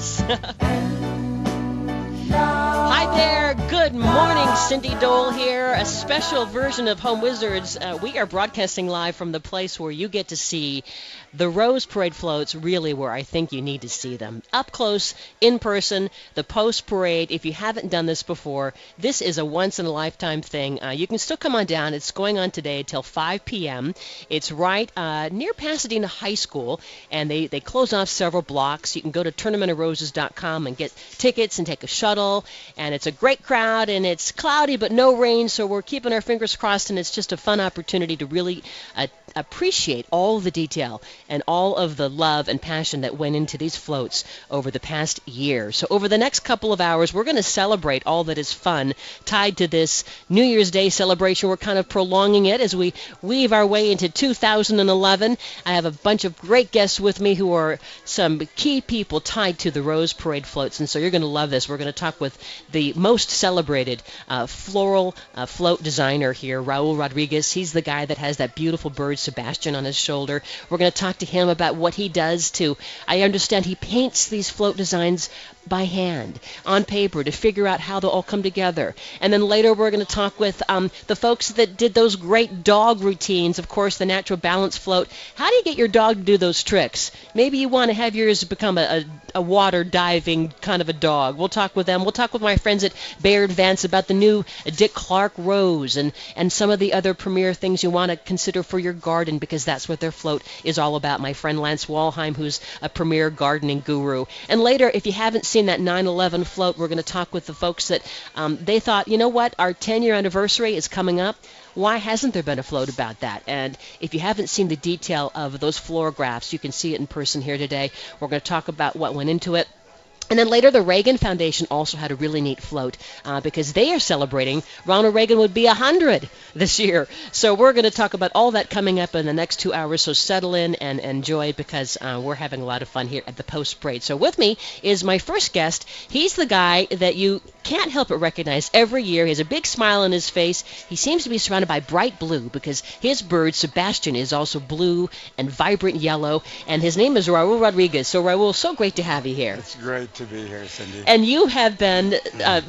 Yes. Hi there. Good morning. Cindy Dole here. A special version of Home Wizards. We are broadcasting live from the place where you get to see the Rose Parade floats, really where I think you need to see them. Up close, in person, the post parade. If you haven't done this before, this is a once-in-a-lifetime thing. You can still come on down. It's going on today till 5 p.m. It's right near Pasadena High School, and they close off several blocks. You can go to tournamentofroses.com and get tickets and take a shuttle, and it's a great crowd, and it's cloudy but no rain, so we're keeping our fingers crossed, and it's just a fun opportunity to really appreciate all the detail and all of the love and passion that went into these floats over the past year. So over the next couple of hours, we're going to celebrate all that is fun tied to this New Year's Day celebration. We're kind of prolonging it as we weave our way into 2011. I have a bunch of great guests with me who are some key people tied to the Rose Parade floats, and so you're going to love this. We're going to talk with the most celebrated floral float designer here, Raul Rodriguez. He's the guy that has that beautiful bird Sebastian on his shoulder. We're going to talk to him about what he does to, I understand he paints these float designs by hand, on paper, to figure out how they'll all come together. And then later we're going to talk with the folks that did those great dog routines, of course, the natural balance float. How do you get your dog to do those tricks? Maybe you want to have yours become a water diving kind of a dog. We'll talk with them. We'll talk with my friends at Baird Vance about the new Dick Clark Rose and some of the other premier things you want to consider for your garden, because that's what their float is all about. My friend Lance Walheim, who's a premier gardening guru. And later, if you haven't seen that 9/11 float, we're going to talk with the folks that they thought, you know what, our 10-year anniversary is coming up. Why hasn't there been a float about that? And if you haven't seen the detail of those floorographs, you can see it in person here today. We're going to talk about what went into it. And then later, the Reagan Foundation also had a really neat float because they are celebrating. Ronald Reagan would be 100 this year. So we're going to talk about all that coming up in the next 2 hours. So settle in and enjoy, because we're having a lot of fun here at the Post Parade. So with me is my first guest. He's the guy that you can't help but recognize every year. He has a big smile on his face. He seems to be surrounded by bright blue because his bird, Sebastian, is also blue and vibrant yellow. And his name is Raul Rodriguez. So Raul, so great to have you here. It's great to be here, Cindy. And you have been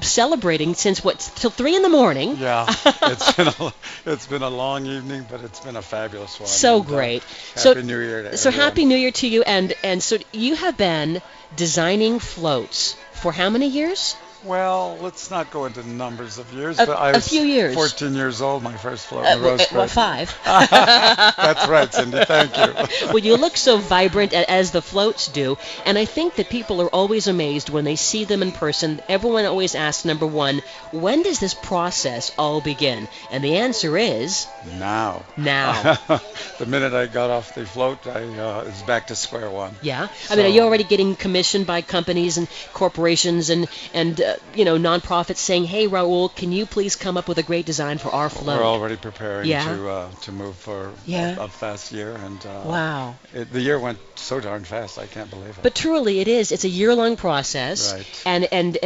celebrating since till 3 in the morning. Yeah, it's been a long evening, but it's been a fabulous one. So great. Happy New Year to everyone. So happy New Year to you. And so you have been designing floats for how many years? Well, let's not go into numbers of years, but I was a few years. 14 years old, my first float in the Rose Parade. Well, 5. That's right, Cindy. Thank you. Well, you look so vibrant as the floats do, and I think that people are always amazed when they see them in person. Everyone always asks, number one, when does this process all begin? And the answer is... Now. The minute I got off the float, it's back to square one. Yeah? I mean, are you already getting commissioned by companies and corporations and nonprofits saying, hey, Raul, can you please come up with a great design for our float? We're already preparing to move for a fast year. And wow. The year went so darn fast, I can't believe it. But truly, it is. It's a year-long process. Right. And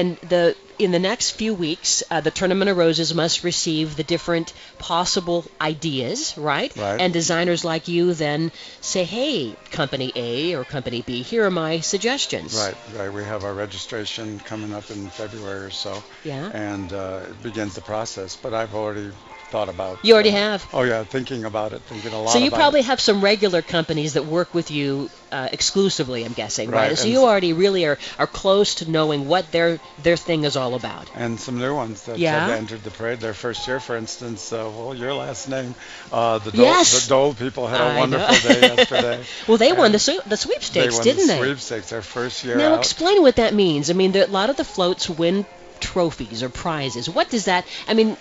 in the next few weeks, the Tournament of Roses must receive the different possible ideas, right? And designers like you then say, hey, Company A or Company B, here are my suggestions. Right. We have our registration coming up in February or so. Yeah. And it begins the process. But I've already thought about... You already have? Oh, yeah, thinking about it, thinking a lot about it. So you probably have some regular companies that work with you exclusively, I'm guessing, right? So you already really are close to knowing what their thing is all about. And some new ones that have entered the parade. Their first year, for instance, your last name, the Dole people had a wonderful day yesterday. Well, they won the sweepstakes, didn't they? They won the sweepstakes, their first year Now, out. explain what that means. I mean, a lot of the floats win trophies or prizes. What does that... I mean...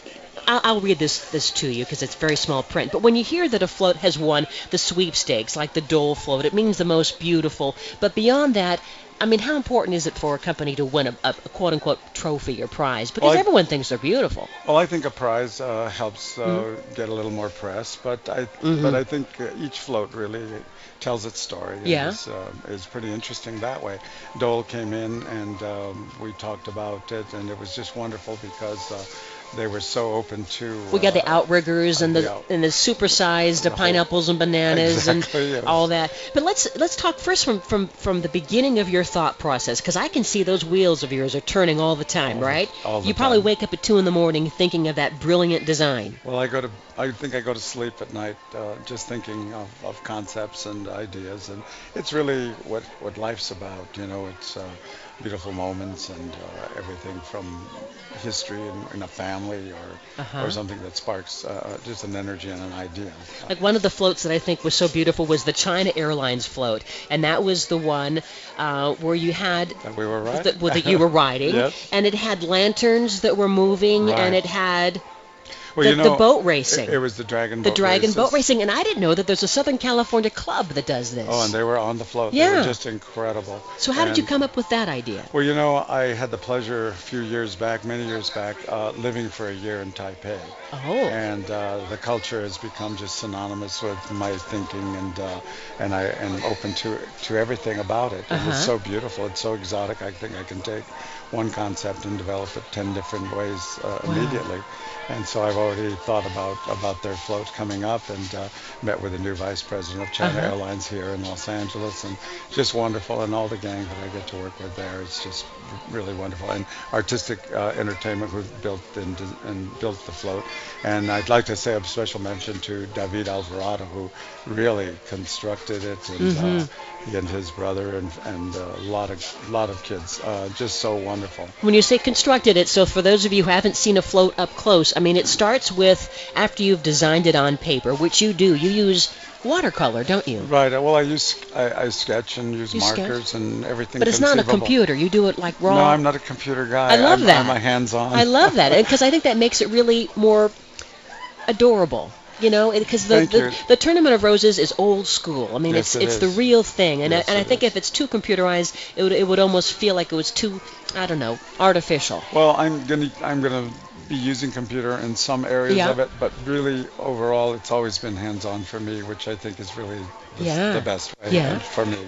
I'll read this to you because it's very small print. But when you hear that a float has won the sweepstakes, like the Dole float, it means the most beautiful. But beyond that, I mean, how important is it for a company to win a quote-unquote trophy or prize? Because everyone thinks they're beautiful. Well, I think a prize helps get a little more press, but I think each float really tells its story. Yeah. Is pretty interesting that way. Dole came in and we talked about it, and it was just wonderful because they were so open to. We got the outriggers and the supersized pineapples and bananas and all that. But let's talk first from the beginning of your thought process, because I can see those wheels of yours are turning all the time, right? All the you time. Probably wake up at 2 a.m. thinking of that brilliant design. Well, I think I go to sleep at night just thinking of concepts and ideas, and it's really what life's about. It's beautiful moments and everything from history in a family or something that sparks just an energy and an idea. Like one of the floats that I think was so beautiful was the China Airlines float, and that was the one where you had that we were riding. that you were riding, Yes. and it had lanterns that were moving, Right. and it had Well, the boat racing. It was the Dragon The boat Dragon races. boat racing, and I didn't know that there's a Southern California club that does this. Oh, and they were on the float. Yeah. They were just incredible. So how did you come up with that idea? Well, I had the pleasure many years back, living for a year in Taipei. Oh. And the culture has become just synonymous with my thinking, and open to everything about it. It was so beautiful. It's so exotic. I think I can take one concept and develop it 10 different ways immediately. And so I've already thought about their float coming up, and met with the new vice president of China Airlines here in Los Angeles, and just wonderful. And all the gang that I get to work with there, it's just really wonderful. And Artistic Entertainment, who built the float. And I'd like to say a special mention to David Alvarado, who really constructed it, and he and his brother and a lot of kids, just so wonderful. When you say constructed it, so for those of you who haven't seen a float up close, I mean, it starts with, after you've designed it on paper, which you do, you use watercolor, don't you? Right. Well, I sketch and use markers and everything. But it's not a computer. You do it like raw. No, I'm not a computer guy. I love that. I'm a hands-on. I love that, because I think that makes it really more adorable. Because the Tournament of Roses is old school. I mean, yes, it's the real thing, and yes, I think if it's too computerized, it would almost feel like it was too, I don't know, artificial. Well, I'm gonna be using computer in some areas of it, but really overall, it's always been hands-on for me, which I think is really the best way for me.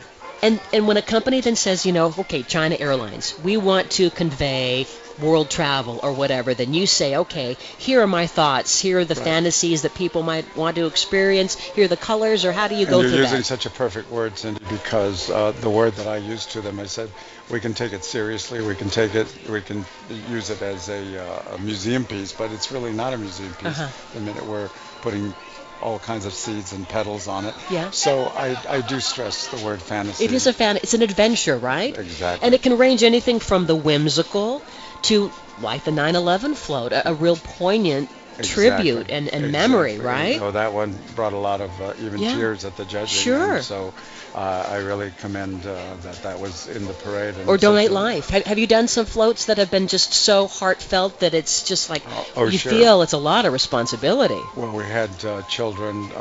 And when a company then says, okay, China Airlines, we want to convey world travel or whatever, then you say, okay, here are my thoughts, here are the fantasies that people might want to experience, here are the colors, or how do you go through that? You're using such a perfect word, Cindy, because the word that I used to them, I said, we can take it seriously, we can use it as a museum piece, but it's really not a museum piece the minute we're putting all kinds of seeds and petals on it. Yeah. So I do stress the word fantasy. It is it's an adventure, right? Exactly. And it can range anything from the whimsical to, like the 9/11 float, a real poignant tribute and memory, right? That one brought a lot of even tears at the judging. Sure. And so I really commend that was in the parade. And or Donate Life. Have you done some floats that have been just so heartfelt that it's just like you feel it's a lot of responsibility? Well, we had children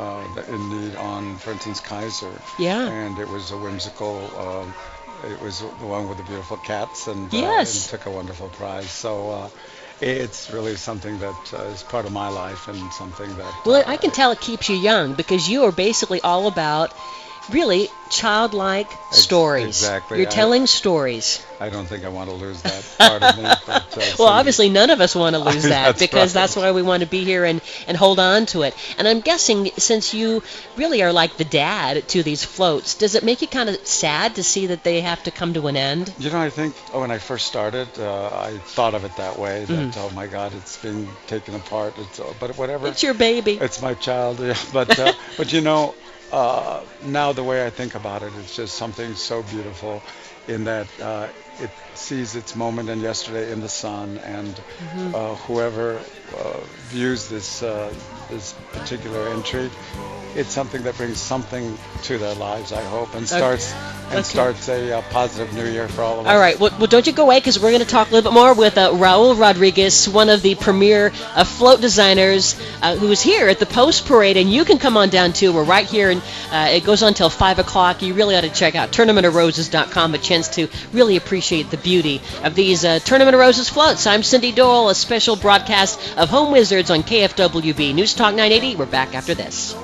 in need on, for instance, Kaiser. Yeah. And it was a whimsical. It was the one with the beautiful cats, and took a wonderful prize. So it's really something that is part of my life, and something that... Well, I can tell it keeps you young, because you are basically all about really childlike stories. Exactly. You're telling stories. I don't think I want to lose that part of me. But, well, obviously none of us want to lose that, because right. that's why we want to be here and hold on to it. And I'm guessing, since you really are like the dad to these floats, does it make you kind of sad to see that they have to come to an end? I think when I first started, I thought of it that way, that, oh my God, it's being taken apart. But whatever. It's your baby. It's my child, yeah. But now the way I think about it, it's just something so beautiful in that it sees its moment in yesterday in the sun, and whoever views this particular entry, it's something that brings something to their lives, I hope, and starts a positive new year for all of us. All right. Well, don't you go away, because we're going to talk a little bit more with Raul Rodriguez, one of the premier float designers who is here at the Post Parade, and you can come on down too. We're right here, and it goes on until 5 o'clock. You really ought to check out tournamentofroses.com, a chance to really appreciate the beauty of these Tournament of Roses floats. I'm Cindy Dole, a special broadcast of Home Wizards on KFWB News Talk 980. We're back after this.